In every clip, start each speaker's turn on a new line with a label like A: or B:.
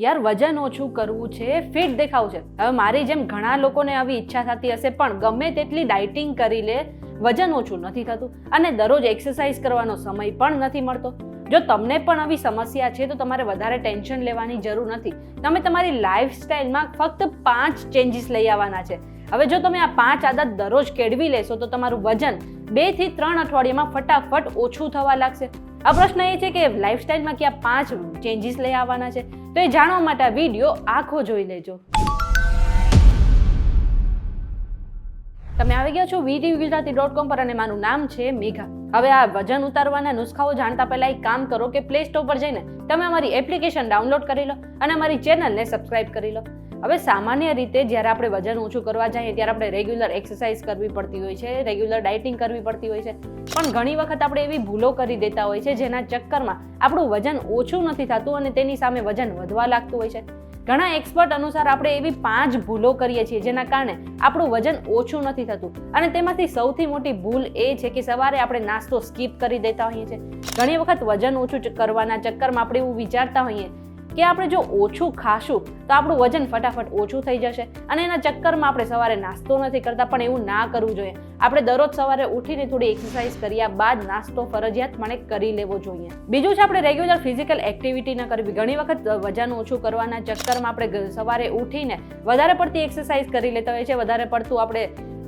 A: યાર વજન ઓછું કરવું છે, ફિટ દેખાવું છે. હવે મારી જેમ ઘણા લોકોને આવી ઈચ્છા થતી હશે, પણ ગમે તેટલી ડાયટિંગ કરી લે વજન ઓછું નથી થતું અને દરરોજ એક્સરસાઇઝ કરવાનો સમય પણ નથી મળતો. જો તમને પણ આવી સમસ્યા છે તો તમારે વધારે ટેન્શન લેવાની જરૂર નથી. તમે તમારી લાઈફસ્ટાઈલમાં ફક્ત 5 ચેન્જીસ લઈ આવવાના છે. હવે જો તમે આ 5 આદત દરરોજ કેળવી લેશો તો તમારું વજન 2 થી 3 અઠવાડિયામાં ફટાફટ ઓછું થવા લાગશે. આ પ્રશ્ન એ છે કે લાઈફસ્ટાઈલમાં કયા 5 ચેન્જીસ લઈ આવવાના છે, તો એ જાણવા માટે આ વિડીયો આખો જોઈ લેજો. તમે આવી ગયા છો VTVGujarati.com પર અને મારું નામ છે મેઘા. હવે આ વજન ઉતારવાના નુસ્ખાઓ જાણતા પહેલા એક કામ કરો કે પ્લે સ્ટોર પર જઈને તમે અમારી એપ્લિકેશન ડાઉનલોડ કરી લો અને અમારી ચેનલને સબસ્ક્રાઇબ કરી લો. હવે સામાન્ય રીતે જ્યારે આપણે વજન ઓછું કરવા જઈએ ત્યારે આપણે રેગ્યુલર એક્સરસાઇઝ કરવી પડતી હોય છે, રેગ્યુલર ડાયટિંગ કરવી પડતી હોય છે, પણ ઘણી વખત આપણે એવી ભૂલો કરી દેતા હોય છે જેના ચક્કરમાં આપણું વજન ઓછું નથી થતું અને તેની સામે વજન વધવા લાગતું હોય છે. ઘણા એક્સપર્ટ અનુસાર આપણે એવી 5 ભૂલો કરીએ છીએ જેના કારણે આપણું વજન ઓછું નથી થતું અને તેમાંથી સૌથી મોટી ભૂલ એ છે કે સવારે આપણે નાસ્તો સ્કીપ કરી દેતા હોઈએ છીએ. ઘણી વખત વજન ઓછું કરવાના ચક્કરમાં આપણે એવું વિચારતા હોઈએ કે આપણે જો ઓછું ખાશું તો આપણું વજન ફટાફટ ઓછું થઈ જશે અને એના ચક્કરમાં આપણે સવારે નાસ્તો નથી કરતા, પણ એવું ના કરવું જોઈએ. આપણે દરરોજ સવારે ઉઠીને થોડી એક્સરસાઇઝ કર્યા બાદ નાસ્તો ફરજિયાતપણે કરી લેવો જોઈએ. બીજું છે આપણે રેગ્યુલર ફિઝિકલ એક્ટિવિટી ન કરવી. ઘણી વખત વજન ઓછું કરવાના ચક્કરમાં આપણે સવારે ઉઠીને વધારે પડતી એક્સરસાઇઝ કરી લેતા હોઈએ છીએ, વધારે પડતું આપણે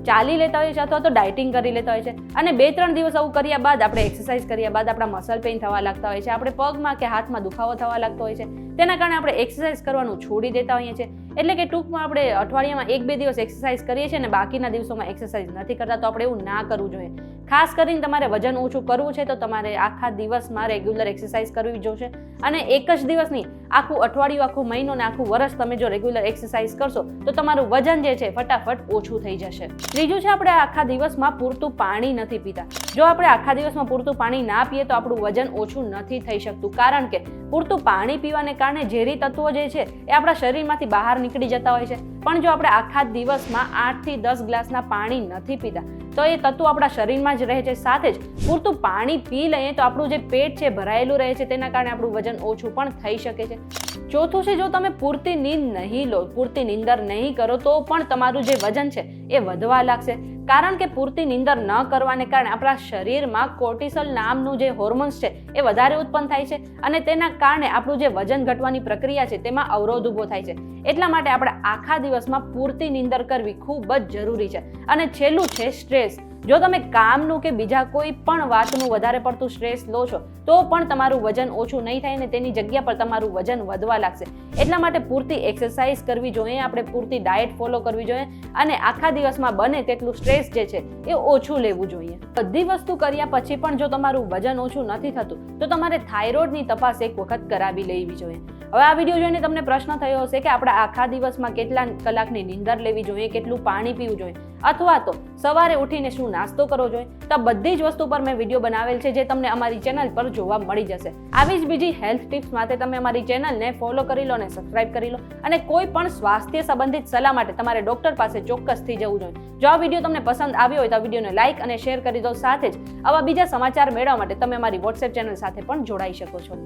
A: ચાલી લેતા હોઈએ છીએ અથવા તો ડાયટિંગ કરી લેતા હોય છે અને 2-3 દિવસ આવું કર્યા બાદ આપણે એક્સરસાઇઝ કર્યા બાદ આપણા મસલ પેઇન થવા લાગતા હોય છે, આપણે પગમાં કે હાથમાં દુખાવો થવા લાગતો હોય છે. તેના કારણે આપણે એક્સરસાઇઝ કરવાનું છોડી દેતા હોઈએ છીએ. એટલે કે ટૂંકમાં આપણે અઠવાડિયામાં 1-2 દિવસ એક્સરસાઇઝ કરીએ છીએ અને બાકીના દિવસોમાં એક્સરસાઇઝ નથી કરતા, તો આપણે એવું ના કરવું જોઈએ. ખાસ કરીને તમારે વજન ઓછું કરવું છે તો તમારે આખા દિવસમાં રેગ્યુલર એક્સરસાઇઝ કરવી જોશે અને એક જ દિવસ નહીં, આખું અઠવાડિયું, આખું મહિનો ને આખું વર્ષ તમે જો રેગ્યુલર એક્સરસાઇઝ કરશો તો તમારું વજન જે છે ફટાફટ ઓછું થઈ જશે. ત્રીજું છે આપણે આખા દિવસમાં પૂરતું પાણી નથી પીતા. જો આપણે આખા દિવસમાં પૂરતું પાણી ના પીએ તો આપણું વજન ઓછું નથી થઈ શકતું, કારણ કે પૂરતું પાણી પીવાને કારણે ઝેરી તત્વો જે છે એ આપણા શરીરમાંથી બહાર નીકળી જતા હોય છે. પણ જો આપણે આખા દિવસમાં 8 થી 10 ગ્લાસના પાણી નથી પીતા તો એ તત્વો આપણા શરીરમાં જ રહે છે. સાથે જ પૂરતું પાણી પી લઈએ તો આપણું જે પેટ છે ભરાયેલું રહે છે, તેના કારણે આપણું વજન ઓછું પણ થઈ શકે છે. ચોથું છે, જો તમે પૂરતી નીંદ નહીં લો, પૂરતી નીંદર નહીં કરો તો પણ તમારું જે વજન છે એ વધવા લાગશે. કારણ કે પૂરતી નીંદર ન કરવાને કારણે આપણા શરીરમાં કોર્ટિસોલ નામનું જે હોર્મોન્સ છે એ વધારે ઉત્પન્ન થાય છે અને તેના કારણે આપણું જે વજન ઘટવાની પ્રક્રિયા છે તેમાં અવરોધ ઊભો થાય છે. એટલા માટે આપણે આખા દિવસમાં પૂરતી નીંદર કરવી ખૂબ જ જરૂરી છે. અને છેલ્લું છે સ્ટ્રેસ. જો તમે કામનું કે બીજા કોઈ પણ વાતનું વધારે પડતું સ્ટ્રેસ લો છો તો પણ તમારું વજન ઓછું નહીં થાય ને તેની જગ્યા પર તમારું વજન વધવા લાગશે. એટલા માટે પૂરતી એક્સરસાઇઝ કરવી જોઈએ, આપણે પૂરતી ડાયટ ફોલો કરવી જોઈએ અને આખા દિવસમાં બને તેટલું સ્ટ્રેસ જે છે એ ઓછું લેવું જોઈએ. બધી વસ્તુ કર્યા પછી પણ જો તમારું વજન ઓછું નથી થતું તો તમારે થાઇરોઇડની તપાસ એક વખત કરાવી લેવી જોઈએ. હવે આ વિડીયો જોઈને તમને પ્રશ્ન થયો હશે કે આપણે આખા દિવસમાં કેટલા કલાકની નીંદર લેવી જોઈએ, કેટલું પાણી પીવું જોઈએ અથવા તો સવારે ઉઠીને શું નાસ્તો કરવો જોઈએ. તો બધી જ વસ્તુ પર મેં વિડીયો બનાવેલ છે જે તમને અમારી ચેનલ પર જોવા મળી જશે. આવી જ બીજી હેલ્થ ટિપ્સ માટે તમે અમારી ચેનલને ફોલો કરી લો અને સબસ્ક્રાઇબ કરી લો અને કોઈ પણ સ્વાસ્થ્ય સંબંધિત સલાહ માટે તમારે ડોક્ટર પાસે ચોક્કસથી જવું જોઈએ. જો આ વિડીયો તમને પસંદ આવ્યો હોય તો આ વિડીયોને લાઇક અને શેર કરી દો. સાથે જ આવા બીજા સમાચાર મેળવવા માટે તમે અમારી વોટ્સએપ ચેનલ સાથે પણ જોડાઈ શકો છો.